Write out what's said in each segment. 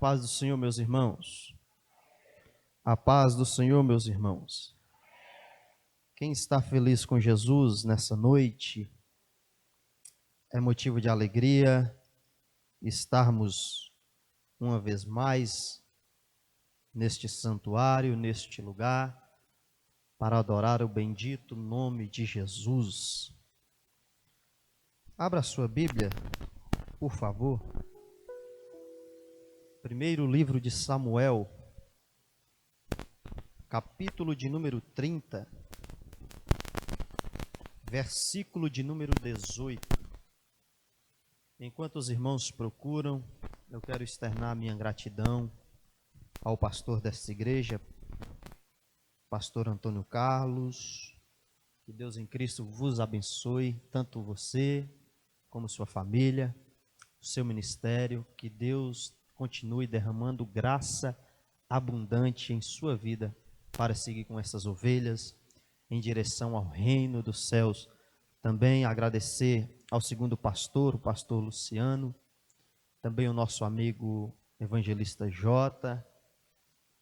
paz do Senhor, meus irmãos. A paz do Senhor, meus irmãos. Quem está feliz com Jesus nessa noite, é motivo de alegria estarmos uma vez mais neste santuário, neste lugar, para adorar o bendito nome de Jesus. Abra a sua Bíblia, por favor. Primeiro livro de Samuel, capítulo de número 30, versículo de número 18. Enquanto os irmãos procuram, eu quero externar minha gratidão ao pastor desta igreja, pastor Antônio Carlos. Que Deus em Cristo vos abençoe, tanto você como sua família, o seu ministério. Que Deus continue derramando graça abundante em sua vida para seguir com essas ovelhas em direção ao reino dos céus. Também agradecer ao segundo pastor, o pastor Luciano, também o nosso amigo evangelista Jota.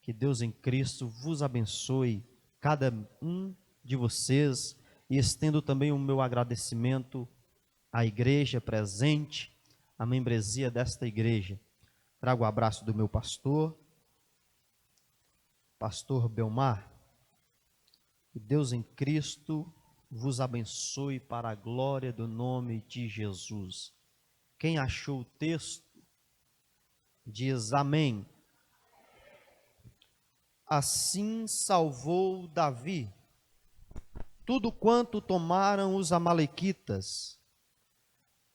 Que Deus em Cristo vos abençoe, cada um de vocês, e estendo também o meu agradecimento à igreja presente, à membresia desta igreja. Trago o abraço do meu pastor Belmar. Que Deus em Cristo vos abençoe para a glória do nome de Jesus. Quem achou o texto, diz amém. Assim salvou Davi tudo quanto tomaram os amalequitas.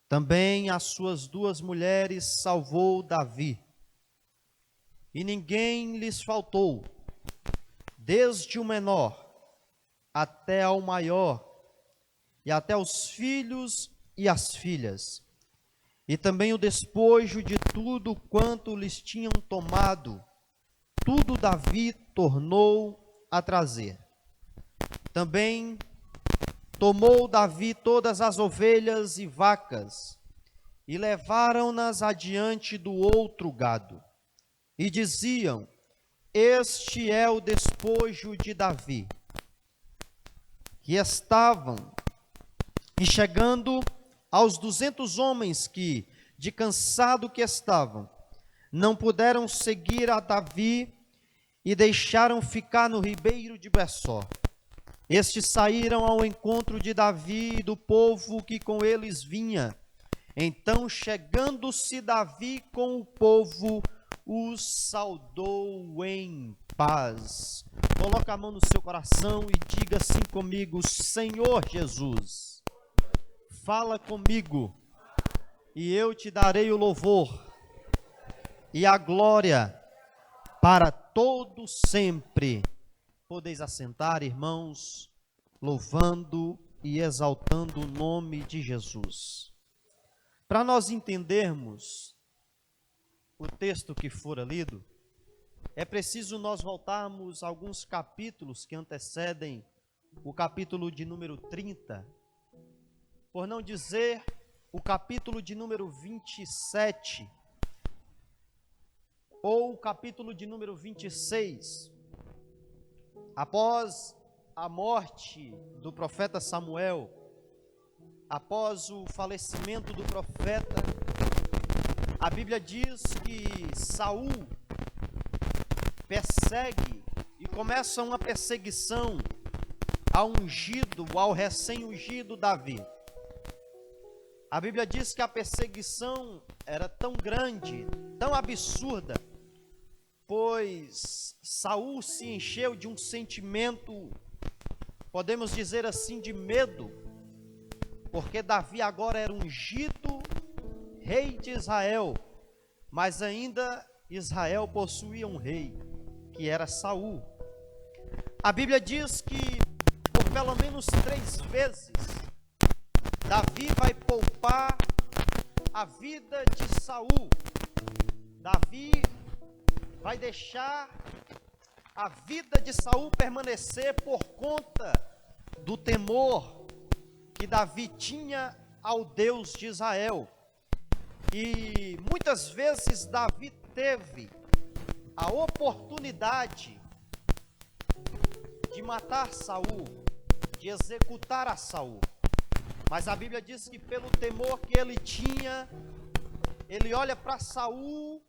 Também as suas duas mulheres salvou Davi, e ninguém lhes faltou, desde o menor até ao maior, e até os filhos e as filhas, e também o despojo de tudo quanto lhes tinham tomado, tudo Davi tornou a trazer. Também tomou Davi todas as ovelhas e vacas, e levaram-nas adiante do outro gado, e diziam: este é o despojo de Davi. E estavam, e chegando aos 200 homens que, de cansado que estavam, não puderam seguir a Davi, e deixaram ficar no ribeiro de Bessó. Estes saíram ao encontro de Davi e do povo que com eles vinha. Então, chegando-se Davi com o povo, os saudou em paz. Coloca a mão no seu coração e diga assim comigo: Senhor Jesus, fala comigo, e eu te darei o louvor e a glória para todo sempre. Podeis assentar, irmãos, louvando e exaltando o nome de Jesus. Para nós entendermos o texto que fora lido, é preciso nós voltarmos a alguns capítulos que antecedem o capítulo de número 30, por não dizer o capítulo de número 27, ou o capítulo de número 26, após a morte do profeta Samuel, após o falecimento do profeta, a Bíblia diz que Saul persegue e começa uma perseguição ao ungido, ao recém-ungido Davi. A Bíblia diz que a perseguição era tão grande, tão absurda, pois Saul se encheu de um sentimento, podemos dizer assim, de medo, porque Davi agora era ungido rei de Israel, mas ainda Israel possuía um rei, que era Saul. A Bíblia diz que por pelo menos 3 vezes Davi vai poupar a vida de Saul. Davi vai deixar a vida de Saul permanecer por conta do temor que Davi tinha ao Deus de Israel. E muitas vezes Davi teve a oportunidade de matar Saul, de executar a Saul. Mas a Bíblia diz que pelo temor que ele tinha, ele olha para Saul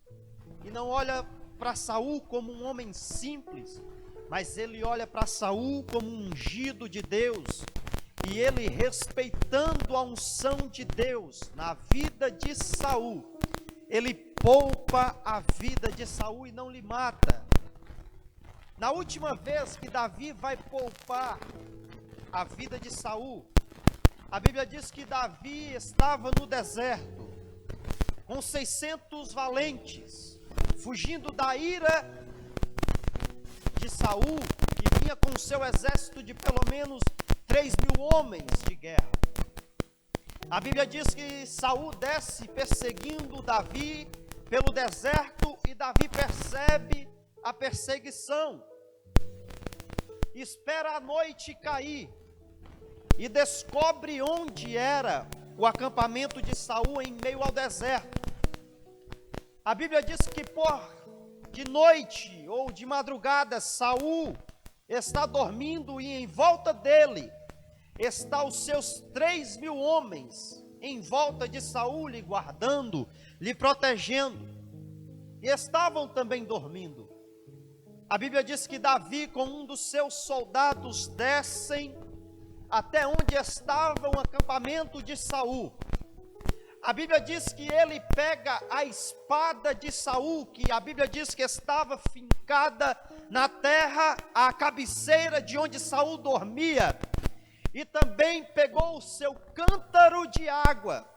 e não olha para Saul como um homem simples, mas ele olha para Saul como um ungido de Deus. E ele, respeitando a unção de Deus na vida de Saul, ele poupa a vida de Saul e não lhe mata. Na última vez que Davi vai poupar a vida de Saul, a Bíblia diz que Davi estava no deserto, com 600 valentes, fugindo da ira de Saul, que vinha com seu exército de pelo menos 3.000 homens de guerra. A Bíblia diz que Saul desce perseguindo Davi pelo deserto e Davi percebe a perseguição. Espera a noite cair e descobre onde era o acampamento de Saul em meio ao deserto. A Bíblia diz que de noite ou de madrugada Saul está dormindo e em volta dele está os seus 3.000 homens em volta de Saul, lhe guardando, lhe protegendo, e estavam também dormindo. A Bíblia diz que Davi com um dos seus soldados descem até onde estava o acampamento de Saul. A Bíblia diz que ele pega a espada de Saul, que a Bíblia diz que estava fincada na terra, à cabeceira de onde Saul dormia, e também pegou o seu cântaro de água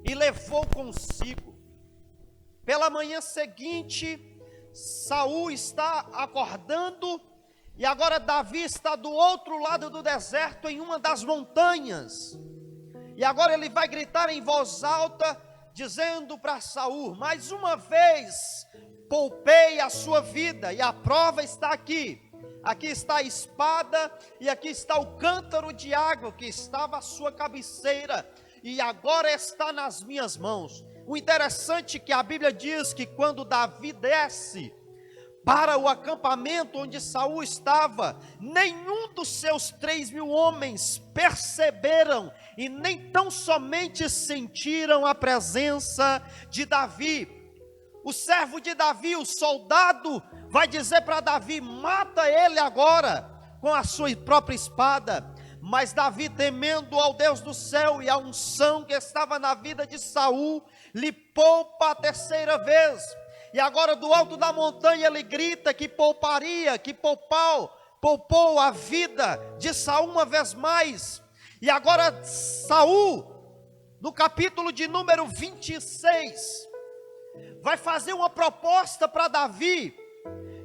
e levou consigo. Pela manhã seguinte, Saul está acordando e agora Davi está do outro lado do deserto, em uma das montanhas. E agora ele vai gritar em voz alta, dizendo para Saul: mais uma vez poupei a sua vida, e a prova está aqui. Aqui está a espada e aqui está o cântaro de água que estava à sua cabeceira e agora está nas minhas mãos. O interessante é que a Bíblia diz que quando Davi desce para o acampamento onde Saul estava, nenhum dos seus 3.000 homens perceberam e nem tão somente sentiram a presença de Davi. O servo de Davi, o soldado, vai dizer para Davi: mata ele agora com a sua própria espada. Mas Davi, temendo ao Deus do céu e a unção que estava na vida de Saul, lhe poupa a terceira vez. E agora do alto da montanha ele grita que pouparia, que poupou a vida de Saul uma vez mais. E agora Saul, no capítulo de número 26, vai fazer uma proposta para Davi,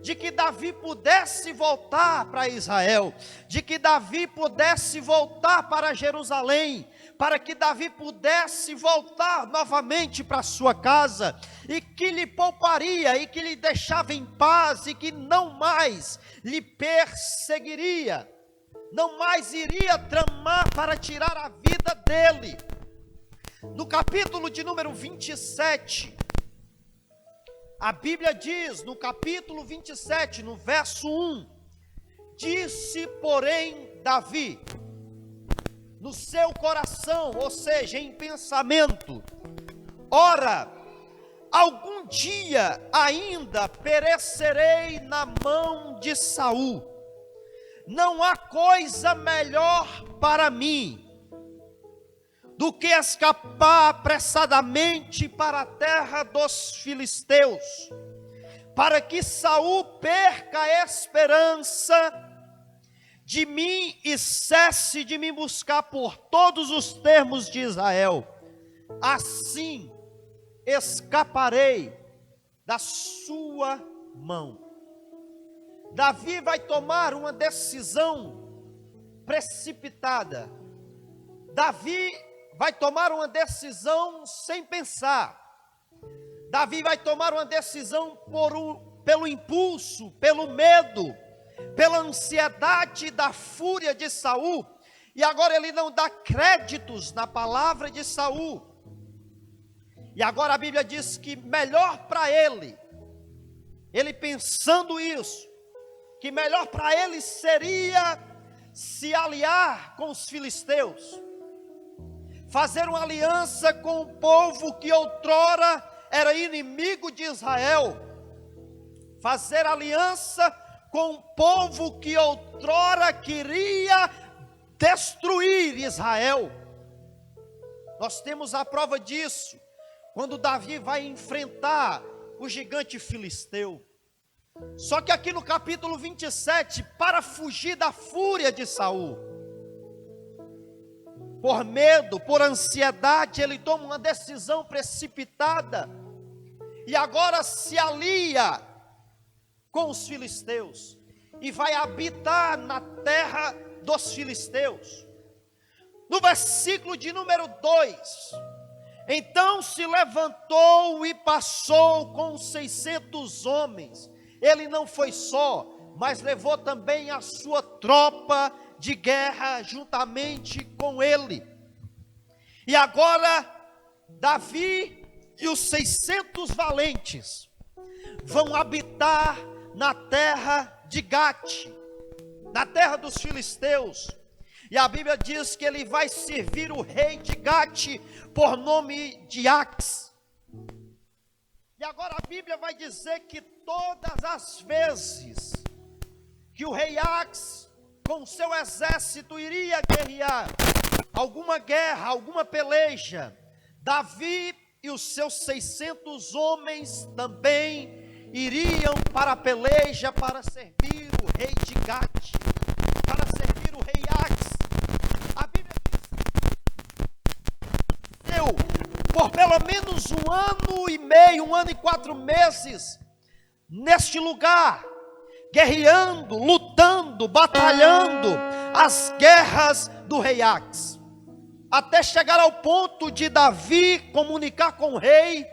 de que Davi pudesse voltar para Israel, de que Davi pudesse voltar para Jerusalém, para que Davi pudesse voltar novamente para sua casa, e que lhe pouparia, e que lhe deixava em paz, e que não mais lhe perseguiria, não mais iria tramar para tirar a vida dele. No capítulo de número 27, a Bíblia diz, no capítulo 27, no verso 1, disse, porém, Davi, no seu coração, ou seja, em pensamento: ora, algum dia ainda perecerei na mão de Saul, não há coisa melhor para mim do que escapar apressadamente para a terra dos filisteus, para que Saul perca a esperança de mim e cesse de me buscar por todos os termos de Israel. Assim escaparei da sua mão. Davi vai tomar uma decisão precipitada. Davi vai tomar uma decisão sem pensar. Davi vai tomar uma decisão pelo impulso, pelo medo, pela ansiedade da fúria de Saul. E agora ele não dá créditos na palavra de Saul. E agora a Bíblia diz que melhor para ele pensando isso, que melhor para ele seria se aliar com os filisteus, fazer uma aliança com o povo que outrora era inimigo de Israel, fazer aliança com o povo que outrora queria destruir Israel. Nós temos a prova disso, quando Davi vai enfrentar o gigante filisteu. Só que aqui no capítulo 27, para fugir da fúria de Saul, por medo, por ansiedade, ele toma uma decisão precipitada, e agora se alia com os filisteus, e vai habitar na terra dos filisteus. No versículo de número 2, então se levantou e passou com 600 homens, ele não foi só, mas levou também a sua tropa de guerra juntamente com ele. E agora Davi e os 600 valentes vão habitar na terra de Gate, na terra dos filisteus. E a Bíblia diz que ele vai servir o rei de Gate por nome de Ax. E agora a Bíblia vai dizer que todas as vezes que o rei Ax com seu exército iria guerrear alguma guerra, alguma peleja, Davi e os seus 600 homens também iriam para a peleja, para servir o rei de Gate, para servir o rei Ax. A Bíblia diz por pelo menos 1 ano e meio, 1 ano e 4 meses, neste lugar, guerreando, lutando, batalhando as guerras do rei Ax, até chegar ao ponto de Davi comunicar com o rei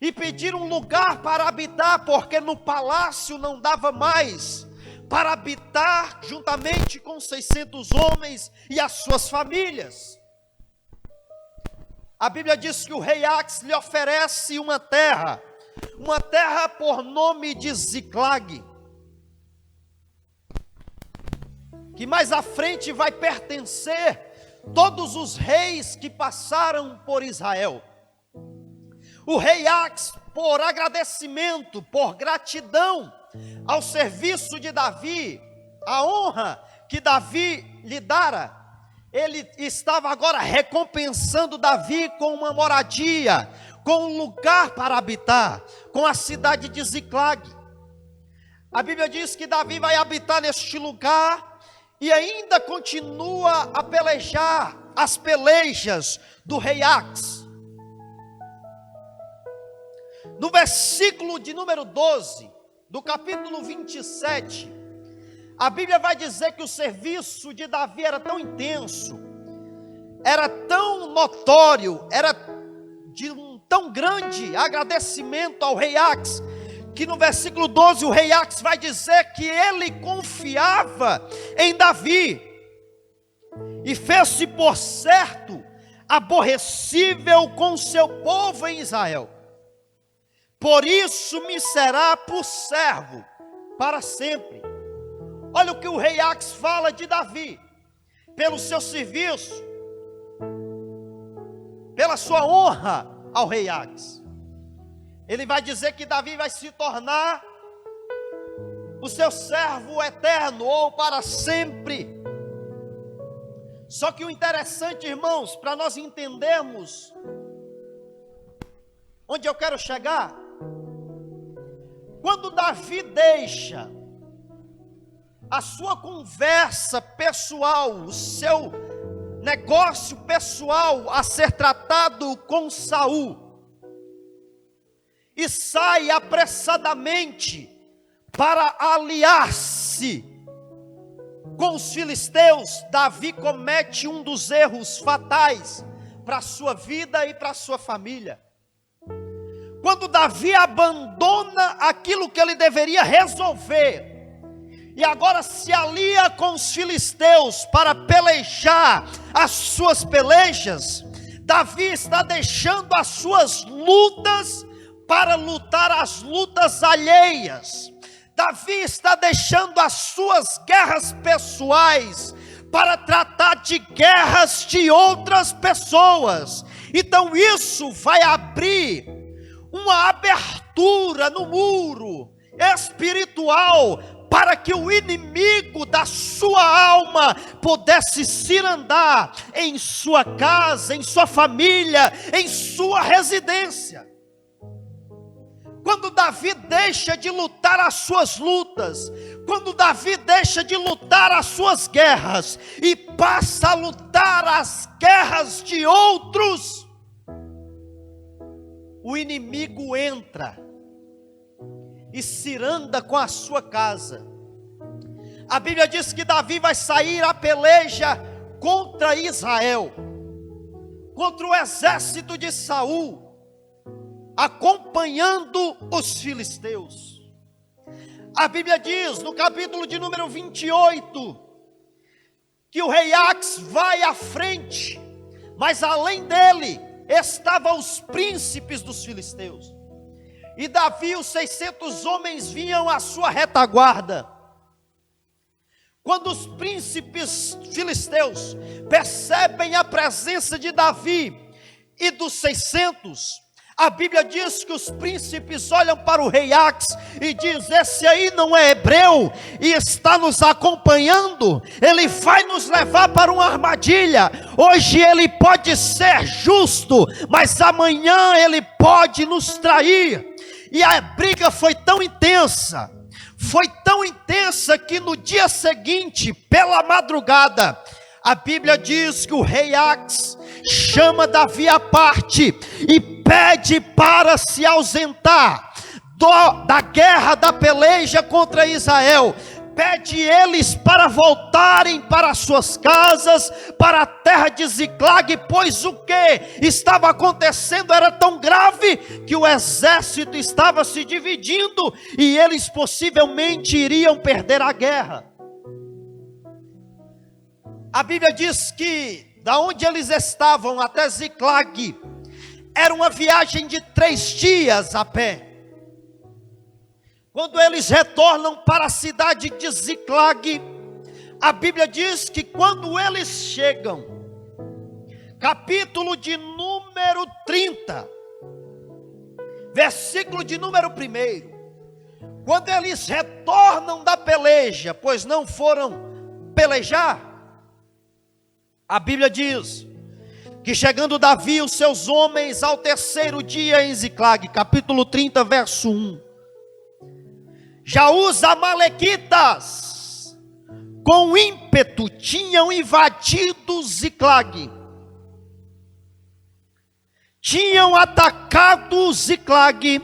e pedir um lugar para habitar, porque no palácio não dava mais para habitar juntamente com 600 homens e as suas famílias. A Bíblia diz que o rei Ax lhe oferece uma terra por nome de Ziclag, que mais à frente vai pertencer todos os reis que passaram por Israel. O rei Ax, por agradecimento, por gratidão ao serviço de Davi, a honra que Davi lhe dara, ele estava agora recompensando Davi com uma moradia, com um lugar para habitar, com a cidade de Ziclag. A Bíblia diz que Davi vai habitar neste lugar e ainda continua a pelejar as pelejas do rei Ax. No versículo de número 12, do capítulo 27, a Bíblia vai dizer que o serviço de Davi era tão intenso, era tão notório, era de um tão grande agradecimento ao rei Ax, que no versículo 12 o rei Ax vai dizer que ele confiava em Davi, e fez-se por certo aborrecível com seu povo em Israel. Por isso me será por servo para sempre. Olha o que o rei Ax fala de Davi, pelo seu serviço, pela sua honra ao rei Ax. Ele vai dizer que Davi vai se tornar o seu servo eterno ou para sempre. Só que o interessante, irmãos, para nós entendermos onde eu quero chegar, quando Davi deixa a sua conversa pessoal, o seu negócio pessoal a ser tratado com Saul, e sai apressadamente para aliar-se com os filisteus, Davi comete um dos erros fatais para a sua vida e para a sua família. Quando Davi abandona aquilo que ele deveria resolver, e agora se alia com os filisteus para pelejar as suas pelejas, Davi está deixando as suas lutas para lutar as lutas alheias. Davi está deixando as suas guerras pessoais para tratar de guerras de outras pessoas. Então isso vai abrir uma abertura no muro espiritual para que o inimigo da sua alma pudesse cirandar em sua casa, em sua família, em sua residência. Quando Davi deixa de lutar as suas lutas, quando Davi deixa de lutar as suas guerras e passa a lutar as guerras de outros, o inimigo entra e ciranda com a sua casa. A Bíblia diz que Davi vai sair à peleja contra Israel, contra o exército de Saul, acompanhando os filisteus. A Bíblia diz no capítulo de número 28 que o rei Ax vai à frente, mas além dele estavam os príncipes dos filisteus. E Davi e os 600 homens vinham à sua retaguarda. Quando os príncipes filisteus percebem a presença de Davi e dos 600, a Bíblia diz que os príncipes olham para o rei Ax e diz: esse aí não é hebreu e está nos acompanhando, ele vai nos levar para uma armadilha. Hoje ele pode ser justo, mas amanhã ele pode nos trair. E a briga foi tão intensa que no dia seguinte, pela madrugada, a Bíblia diz que o rei Ax chama Davi à parte e pede para se ausentar da guerra, da peleja contra Israel. Pede eles para voltarem para suas casas, para a terra de Ziclag, pois o que estava acontecendo era tão grave que o exército estava se dividindo e eles possivelmente iriam perder a guerra. A Bíblia diz que da onde eles estavam até Ziclag era uma viagem de 3 dias a pé. Quando eles retornam para a cidade de Ziclag, a Bíblia diz que quando eles chegam, capítulo de número 30, versículo de número 1, quando eles retornam da peleja, pois não foram pelejar, a Bíblia diz que chegando Davi e os seus homens ao 3º dia em Ziclag, capítulo 30, verso 1, já os amalequitas com ímpeto tinham invadido Ziclag, tinham atacado Ziclag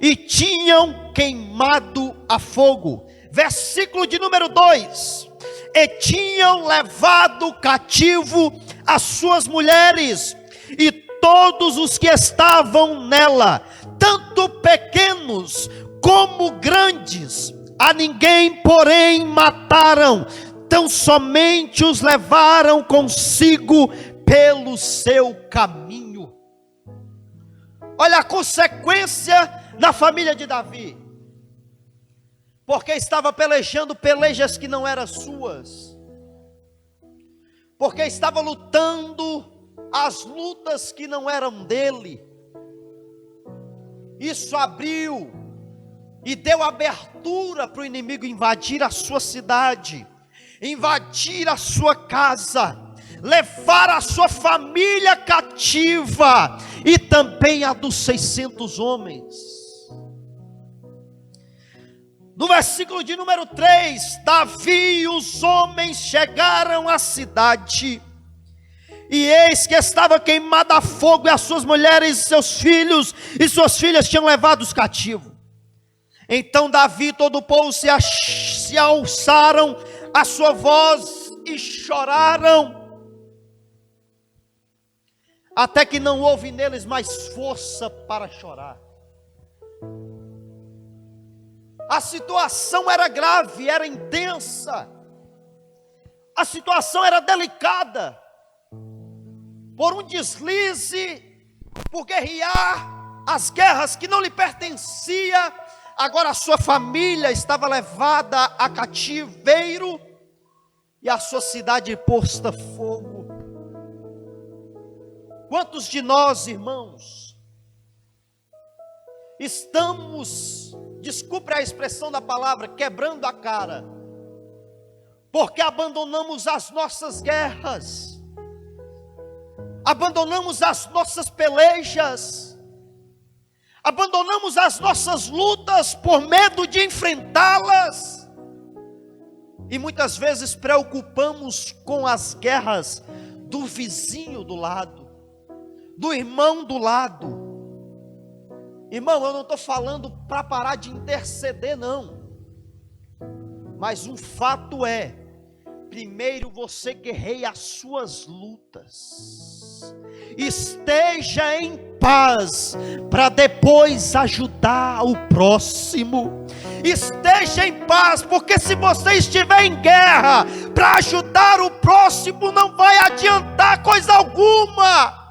e tinham queimado a fogo. Versículo de número 2: e tinham levado cativo as suas mulheres e todos os que estavam nela, tanto pequenos como grandes, a ninguém porém mataram, tão somente os levaram consigo pelo seu caminho. Olha a consequência na família de Davi, porque estava pelejando pelejas que não eram suas, porque estava lutando as lutas que não eram dele. Isso abriu e deu abertura para o inimigo invadir a sua cidade, invadir a sua casa, levar a sua família cativa e também a dos 600 homens. No versículo de número 3, Davi e os homens chegaram à cidade, e eis que estava queimada a fogo, e as suas mulheres, seus filhos e suas filhas tinham levado os cativos. Então Davi e todo o povo se alçaram a sua voz e choraram, até que não houve neles mais força para chorar. A situação era grave, era intensa, a situação era delicada. por um deslize, por guerrear as guerras que não lhe pertencia, agora a sua família estava levada a cativeiro e a sua cidade posta fogo. Quantos de nós, irmãos, estamos, desculpe a expressão da palavra, quebrando a cara, porque abandonamos as nossas guerras, abandonamos as nossas pelejas, abandonamos as nossas lutas por medo de enfrentá-las, e muitas vezes preocupamos com as guerras do vizinho do lado, do irmão do lado. Irmão, eu não estou falando para parar de interceder, não, mas um fato é, primeiro você guerreia as suas lutas, esteja em paz, para depois ajudar o próximo. Esteja em paz, porque se você estiver em guerra para ajudar o próximo, não vai adiantar coisa alguma.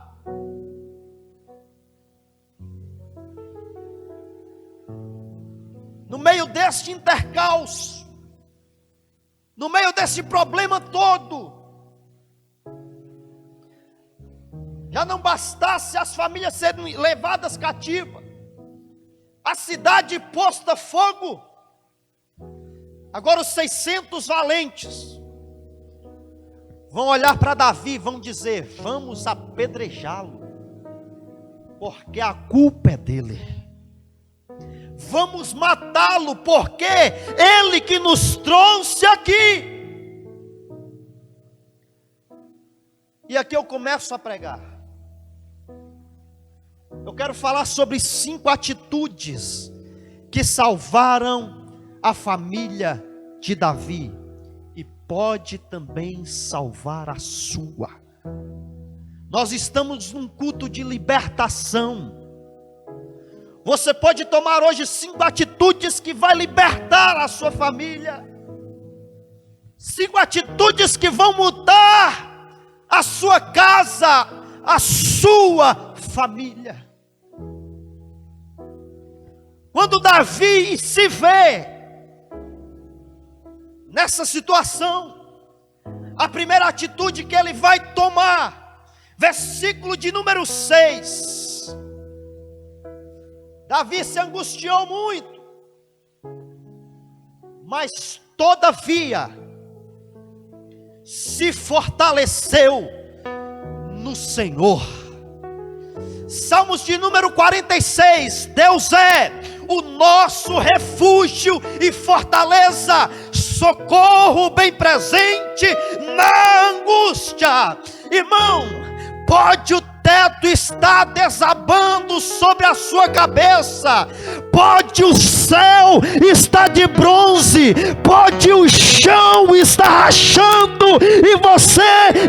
No meio deste intercalço, no meio desse problema todo, já não bastasse as famílias serem levadas cativas, a cidade posta a fogo, agora os 600 valentes vão olhar para Davi e vão dizer: vamos apedrejá-lo, porque a culpa é dele. Vamos matá-lo, porque ele que nos trouxe aqui. E aqui eu começo a pregar. Eu quero falar sobre 5 atitudes que salvaram a família de Davi, e pode também salvar a sua. Nós estamos num culto de libertação. Você pode tomar hoje 5 atitudes que vai libertar a sua família. 5 atitudes que vão mudar a sua casa, a sua família. Quando Davi se vê nessa situação, a primeira atitude que ele vai tomar, versículo de número 6. Davi se angustiou muito, mas todavia se fortaleceu no Senhor. Salmos de número 46, Deus é o nosso refúgio e fortaleza, socorro bem presente na angústia. Irmão, pode o teto está desabando sobre a sua cabeça, pode o céu estar de bronze, pode o chão estar rachando e você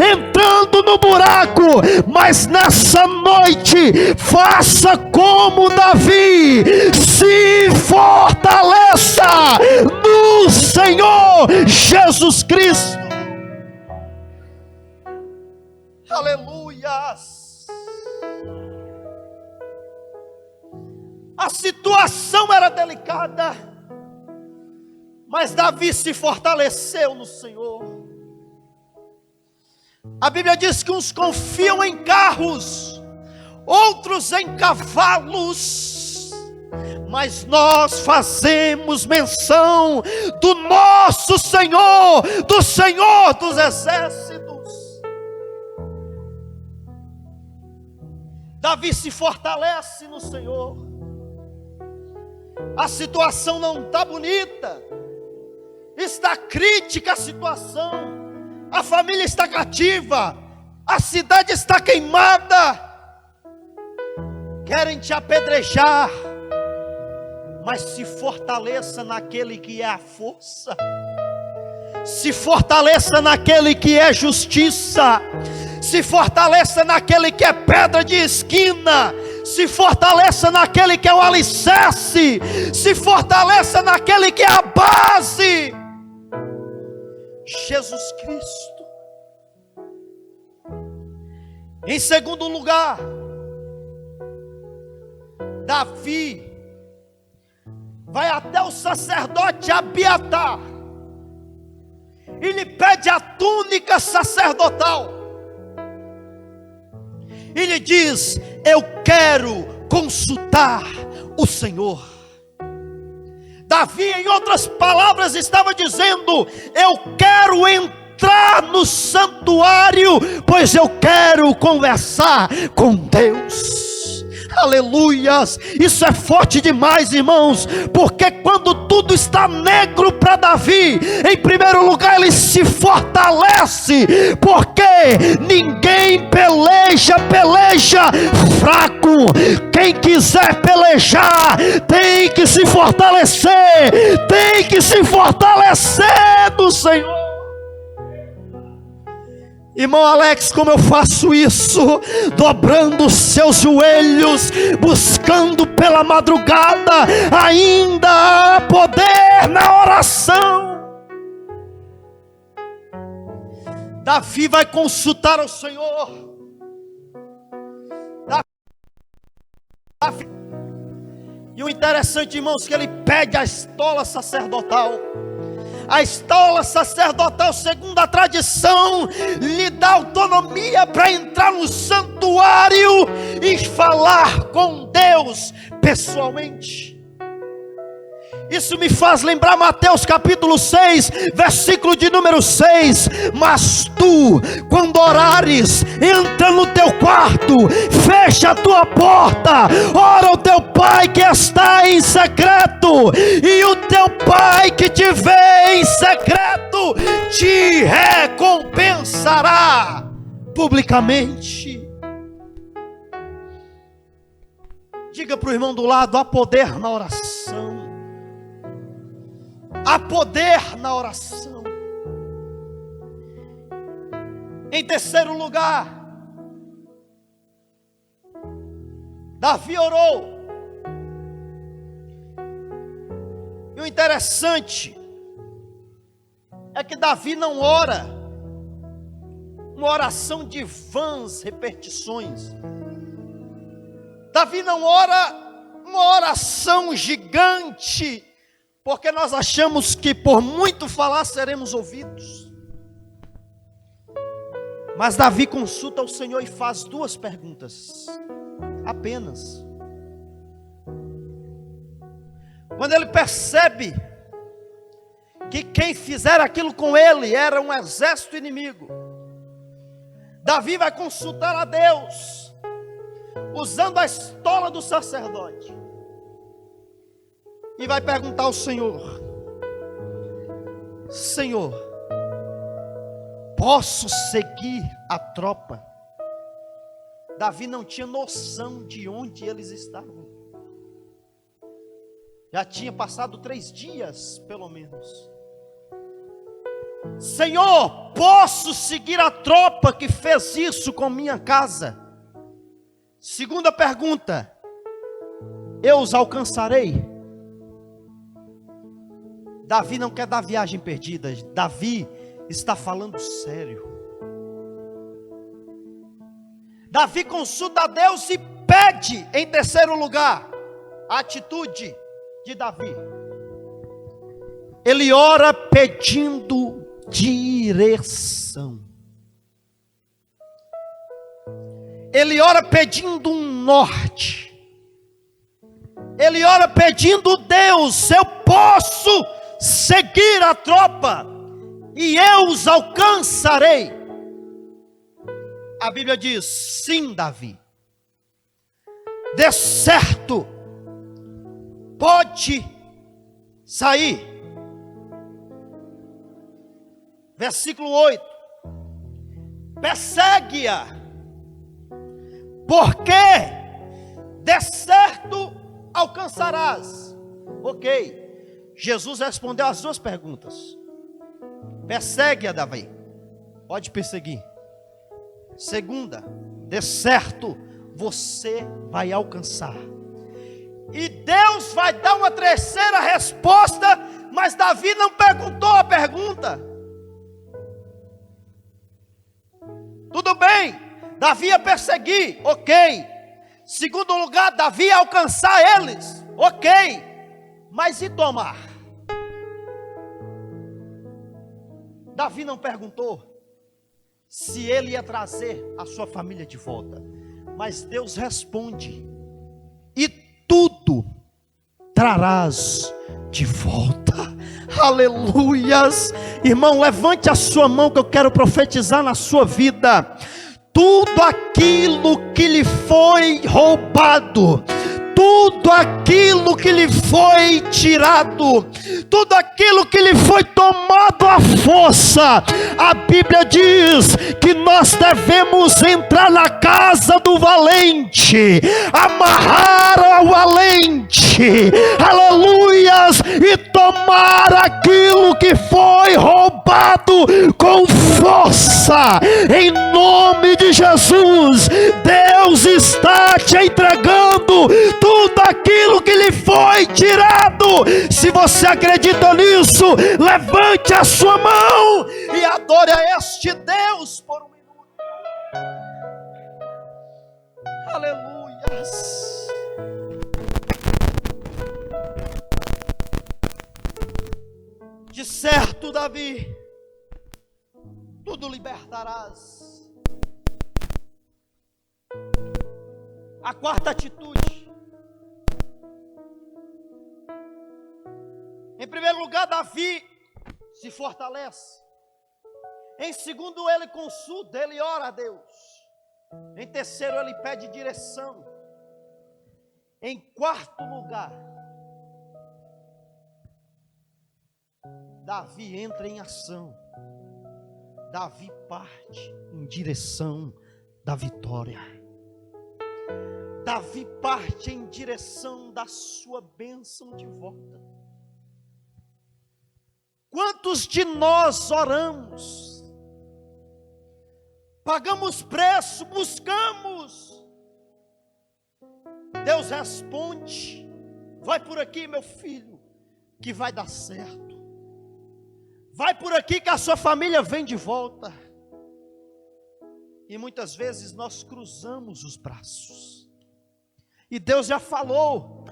entrando no buraco, mas nessa noite faça como Davi, se fortaleça no Senhor Jesus Cristo. Aleluias. A situação era delicada, mas Davi se fortaleceu no Senhor. A Bíblia diz que uns confiam em carros, outros em cavalos, mas nós fazemos menção do nosso Senhor, do Senhor dos exércitos. Davi se fortalece no Senhor. A situação não está bonita, está crítica a situação, a família está cativa, a cidade está queimada, querem te apedrejar, mas se fortaleça naquele que é a força, se fortaleça naquele que é justiça, se fortaleça naquele que é pedra de esquina, se fortaleça naquele que é o alicerce, se fortaleça naquele que é a base, Jesus Cristo. Em segundo lugar, Davi vai até o sacerdote Abiatar e lhe pede a túnica sacerdotal. E lhe diz: eu quero consultar o Senhor. Davi, em outras palavras, estava dizendo: eu quero entrar no santuário, pois eu quero conversar com Deus. Aleluias, isso é forte demais, irmãos, porque quando tudo está negro para Davi, em primeiro lugar ele se fortalece, porque ninguém peleja fraco. Quem quiser pelejar tem que se fortalecer no Senhor. Irmão Alex, como eu faço isso? Dobrando os seus joelhos, buscando pela madrugada. Ainda há poder na oração. Davi vai consultar o Senhor. E o interessante, irmãos, que ele pede a estola sacerdotal. A estola sacerdotal, segundo a tradição, lhe dá autonomia para entrar no santuário e falar com Deus pessoalmente. Isso me faz lembrar Mateus capítulo 6, versículo de número 6. Mas tu, quando orares, entra no teu quarto, fecha a tua porta, ora ao teu pai que está em secreto, e o teu pai que te vê em secreto te recompensará publicamente. Diga para o irmão do lado: há poder na oração. Há poder na oração. Em terceiro lugar, Davi orou. E o interessante é que Davi não ora uma oração de vãs repetições. Davi não ora uma oração gigante, porque nós achamos que por muito falar seremos ouvidos. Mas Davi consulta o Senhor e faz duas perguntas, apenas. Quando ele percebe que quem fizer aquilo com ele era um exército inimigo, Davi vai consultar a Deus, usando a estola do sacerdote. E vai perguntar ao Senhor: Senhor, posso seguir a tropa? Davi não tinha noção de onde eles estavam. Já tinha passado 3 dias, pelo menos. Senhor, posso seguir a tropa que fez isso com minha casa? Segunda pergunta: eu os alcançarei? Davi não quer dar viagem perdida. Davi está falando sério. Davi consulta a Deus e pede, em terceiro lugar, a atitude de Davi. Ele ora pedindo direção. Ele ora pedindo um norte. Ele ora pedindo: Deus, eu posso seguir a tropa e eu os alcançarei. A Bíblia diz: sim, Davi, de certo pode sair. Versículo 8: persegue-a, porque de certo alcançarás. Ok, Jesus respondeu as duas perguntas. Persegue-a, Davi, pode perseguir. Segunda, de certo você vai alcançar. E Deus vai dar uma terceira resposta, mas Davi não perguntou a pergunta. Tudo bem, Davi ia perseguir, ok. Segundo lugar, Davi ia alcançar eles, ok. Mas e tomar? Davi não perguntou se ele ia trazer a sua família de volta. Mas Deus responde: e tudo trarás de volta. Aleluias. Irmão, levante a sua mão que eu quero profetizar na sua vida. Tudo aquilo que lhe foi roubado, tudo aquilo que lhe foi tirado, tudo aquilo que lhe foi tomado à força, a Bíblia diz que nós devemos entrar na casa do valente, amarrar ao valente, aleluias, e tomar aquilo que foi roubado com força, em nome de Jesus. Deus está te entregando tudo aquilo que lhe foi tirado. Se você acredita nisso, levante a sua mão e adore a este Deus por um minuto. Aleluias. De certo, Davi, tudo libertarás. A quarta atitude. Em primeiro lugar, Davi se fortalece. Em segundo, ele consulta, ele ora a Deus. Em terceiro, ele pede direção. Em quarto lugar, Davi entra em ação. Davi parte em direção da vitória. Davi parte em direção da sua bênção de volta. Quantos de nós oramos, pagamos preço, buscamos, Deus responde: vai por aqui, meu filho, que vai dar certo. Vai por aqui que a sua família vem de volta. E muitas vezes nós cruzamos os braços. E Deus já falou.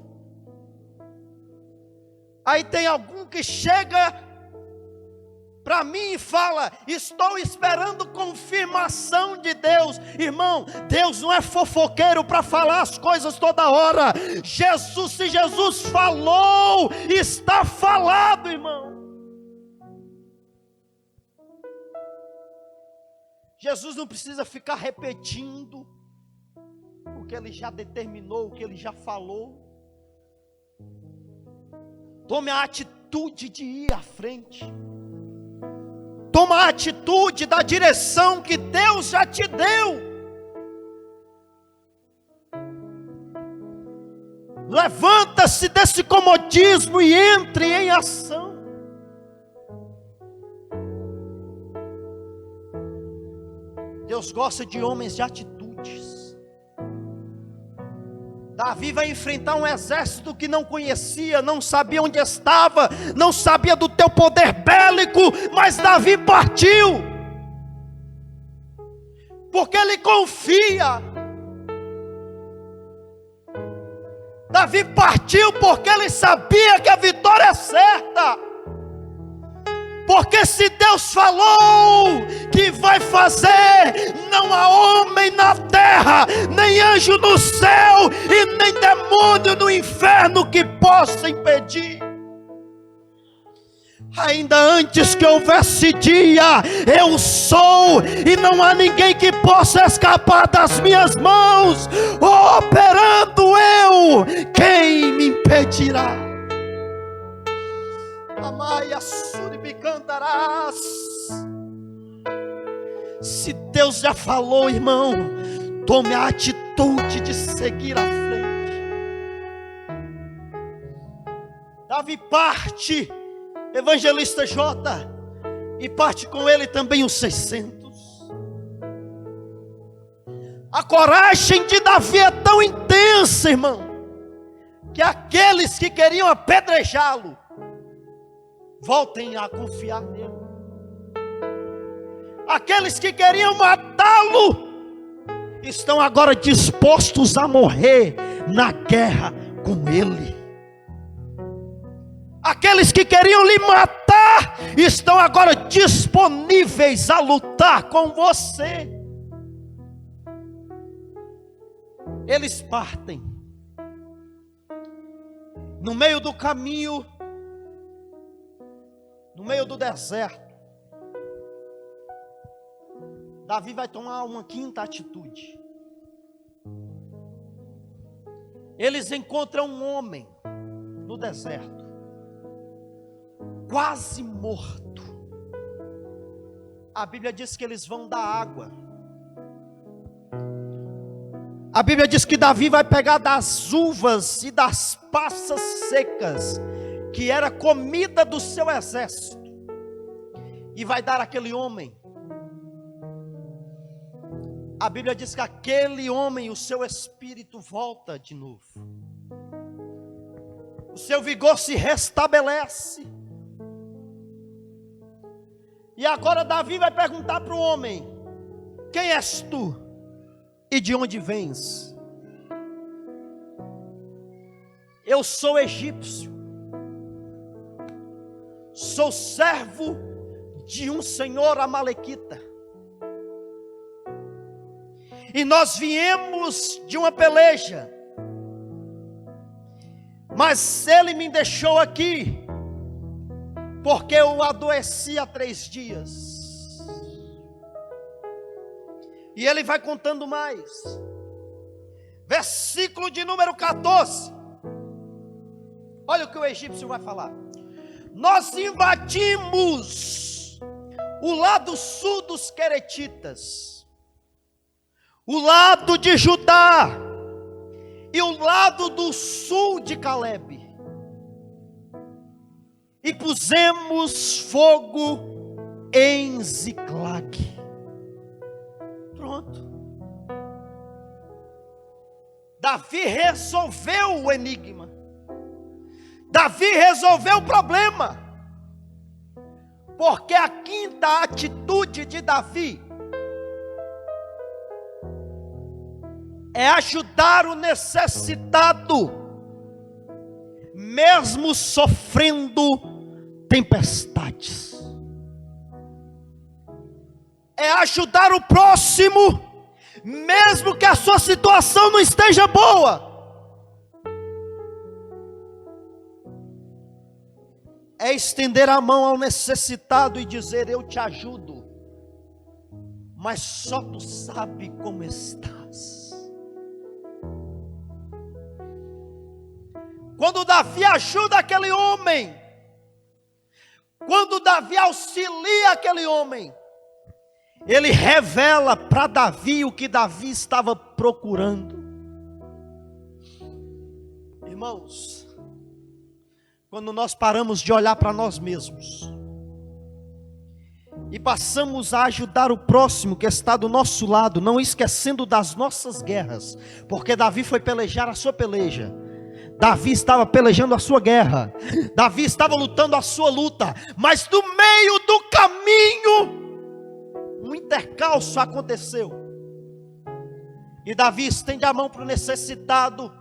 Aí tem algum que chega para mim e fala: estou esperando confirmação de Deus. Irmão, Deus não é fofoqueiro para falar as coisas toda hora. Se Jesus falou, está falado, irmão. Jesus não precisa ficar repetindo o que ele já determinou, o que ele já falou. Tome a atitude de ir à frente. Toma a atitude da direção que Deus já te deu. Levanta-se desse comodismo e entre em ação. Deus gosta de homens de atitudes. Davi vai enfrentar um exército que não conhecia, não sabia onde estava, não sabia do teu poder bélico, mas Davi partiu, porque ele confia. Davi partiu porque ele sabia que a vitória é certa. Porque se Deus falou que vai fazer, não há homem na terra, nem anjo no céu e nem demônio no inferno que possa impedir. Ainda antes que houvesse dia, eu sou, e não há ninguém que possa escapar das minhas mãos. Operando eu, quem me impedirá? Amaia suribicantarás. Se Deus já falou, irmão, tome a atitude de seguir à frente. Davi parte, evangelista J, e parte com ele também os 600. A coragem de Davi é tão intensa, irmão, que aqueles que queriam apedrejá-lo voltem a confiar nele. Aqueles que queriam matá-lo estão agora dispostos a morrer na guerra com ele. Aqueles que queriam lhe matar estão agora disponíveis a lutar com você. Eles partem. No meio do caminho, no meio do deserto, Davi vai tomar uma quinta atitude. Eles encontram um homem no deserto, quase morto. A Bíblia diz que eles vão dar água. A Bíblia diz que Davi vai pegar das uvas e das passas secas, que era comida do seu exército, e vai dar àquele homem. A Bíblia diz que aquele homem, o seu espírito volta de novo, o seu vigor se restabelece. E agora Davi vai perguntar para o homem: quem és tu e de onde vens? Eu sou egípcio, sou servo de um senhor amalequita, e nós viemos de uma peleja, mas ele me deixou aqui porque eu adoeci há 3 dias. E ele vai contando mais. Versículo de número 14. Olha o que o egípcio vai falar: nós invadimos o lado sul dos queretitas, o lado de Judá e o lado do sul de Calebe, e pusemos fogo em Ziclague. Pronto. Davi resolveu o enigma. Davi resolveu o problema. Porque a quinta atitude de Davi é ajudar o necessitado, mesmo sofrendo tempestades. É ajudar o próximo, mesmo que a sua situação não esteja boa. É estender a mão ao necessitado e dizer: eu te ajudo, mas só tu sabe como estás. Quando Davi ajuda aquele homem, quando Davi auxilia aquele homem, ele revela para Davi o que Davi estava procurando. Irmãos, quando nós paramos de olhar para nós mesmos e passamos a ajudar o próximo que está do nosso lado, não esquecendo das nossas guerras, porque Davi foi pelejar a sua peleja, Davi estava pelejando a sua guerra, Davi estava lutando a sua luta, mas no meio do caminho um intercalço aconteceu, e Davi estende a mão para o necessitado,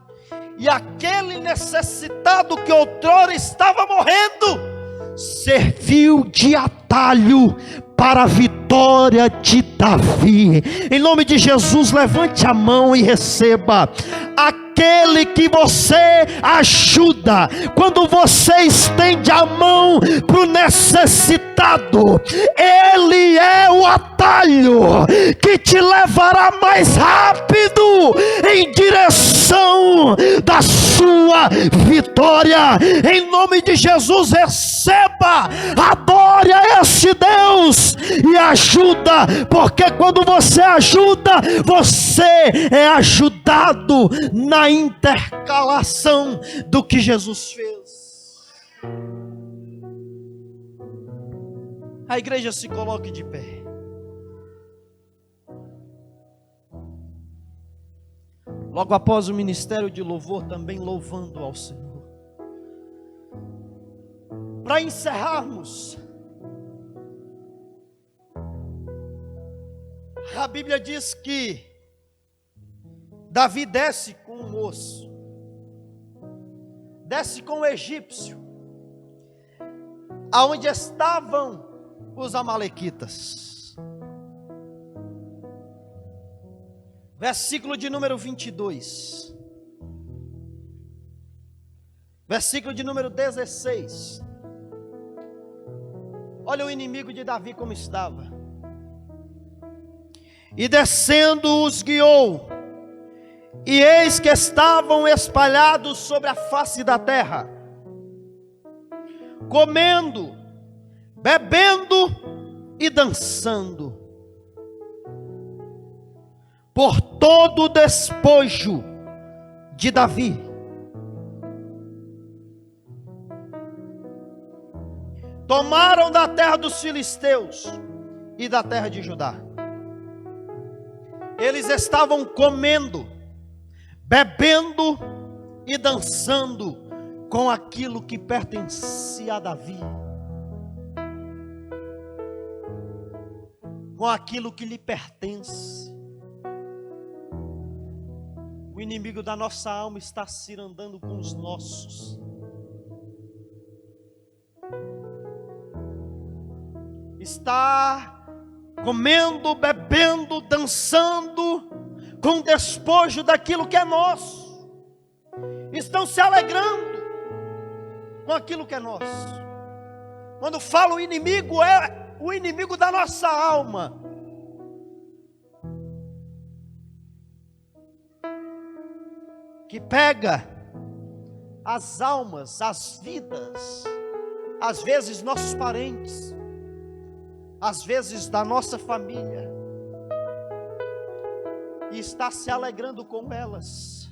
e aquele necessitado que outrora estava morrendo, serviu de atalho para a vitória de Davi. Em nome de Jesus, levante a mão e receba. Aquele que você ajuda, quando você estende a mão para o necessitado, ele é o atalho que te levará mais rápido em direção da sua vitória. Em nome de Jesus, receba, adore a esse Deus e ajuda, porque quando você ajuda, você é ajudado na intercalação do que Jesus fez. A igreja se coloque de pé. Logo após o ministério de louvor, também louvando ao Senhor. Para encerrarmos, a Bíblia diz que Davi desce com um moço, desce com o egípcio, aonde estavam os amalequitas. Versículo de número 22. Versículo de número 16. Olha o inimigo de Davi como estava. E descendo os guiou, e eis que estavam espalhados sobre a face da terra, comendo, bebendo e dançando, por todo o despojo de Davi. Tomaram da terra dos filisteus e da terra de Judá. Eles estavam comendo, bebendo e dançando com aquilo que pertencia a Davi, com aquilo que lhe pertence. O inimigo da nossa alma está cirandando com os nossos. Está comendo, bebendo, dançando com despojo daquilo que é nosso. Estão se alegrando com aquilo que é nosso. Quando falo inimigo, é o inimigo da nossa alma. Que pega as almas, as vidas, às vezes nossos parentes, às vezes da nossa família, e está se alegrando com elas,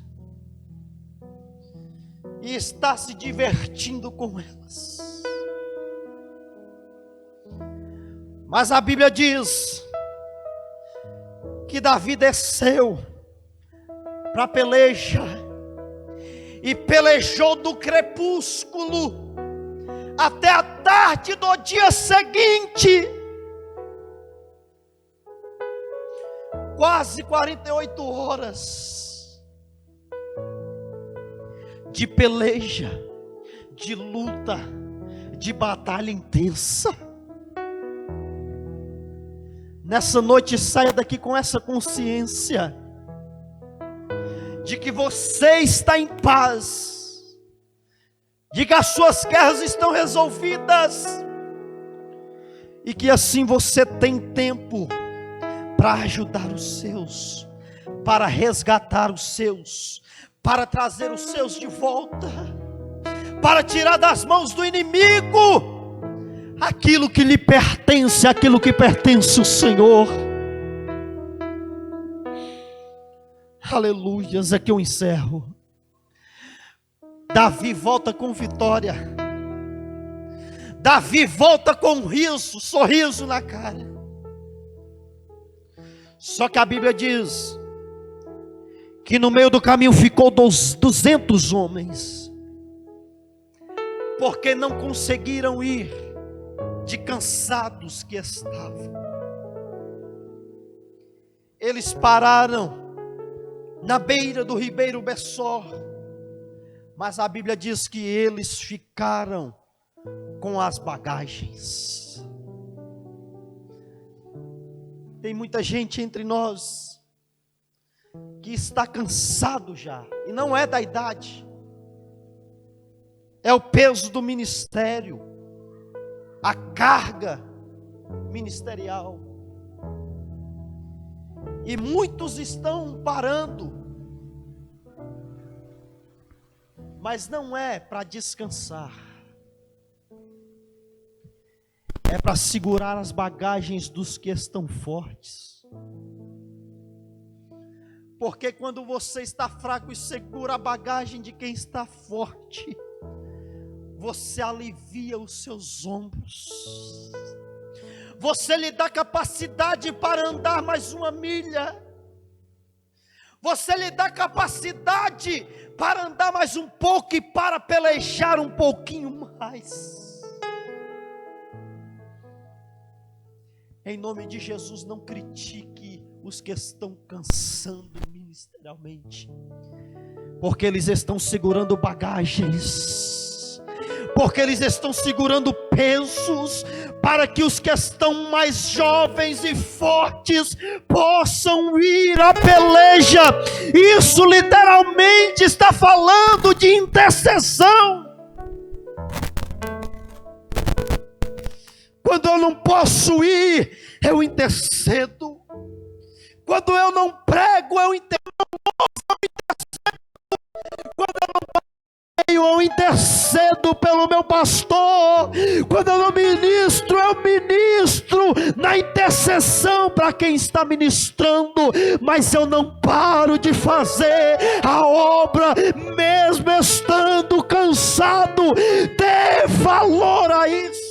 e está se divertindo com elas. Mas a Bíblia diz que Davi desceu para a peleja, e pelejou do crepúsculo até a tarde do dia seguinte, quase 48 horas de peleja, de luta, de batalha intensa. Nessa noite, saia daqui com essa consciência de que você está em paz, de que as suas guerras estão resolvidas, e que assim você tem tempo para ajudar os seus, para resgatar os seus, para trazer os seus de volta, para tirar das mãos do inimigo aquilo que lhe pertence, aquilo que pertence ao Senhor. Aleluias, aqui eu encerro. Davi volta com vitória. Davi volta com um riso, sorriso na cara. Só que a Bíblia diz que no meio do caminho ficou 200 homens, porque não conseguiram ir, de cansados que estavam. Eles pararam na beira do ribeiro Bessor, mas a Bíblia diz que eles ficaram com as bagagens. Tem muita gente entre nós que está cansado já, e não é da idade, é o peso do ministério, a carga ministerial. E muitos estão parando, mas não é para descansar, é para segurar as bagagens dos que estão fortes. Porque quando você está fraco e segura a bagagem de quem está forte, você alivia os seus ombros, você lhe dá capacidade para andar mais uma milha, você lhe dá capacidade para andar mais um pouco e para pelejar um pouquinho mais. Em nome de Jesus, não critique os que estão cansando o ministério. ministerialmente, porque eles estão segurando bagagens, porque eles estão segurando pesos, para que os que estão mais jovens e fortes possam ir à peleja. Isso literalmente está falando de intercessão. Quando eu não posso ir, eu intercedo. Quando eu não prego, eu intercedo. Quando eu não prego, eu intercedo pelo meu pastor. Quando eu não ministro, eu ministro na intercessão para quem está ministrando. Mas eu não paro de fazer a obra, mesmo estando cansado. Dê valor a isso.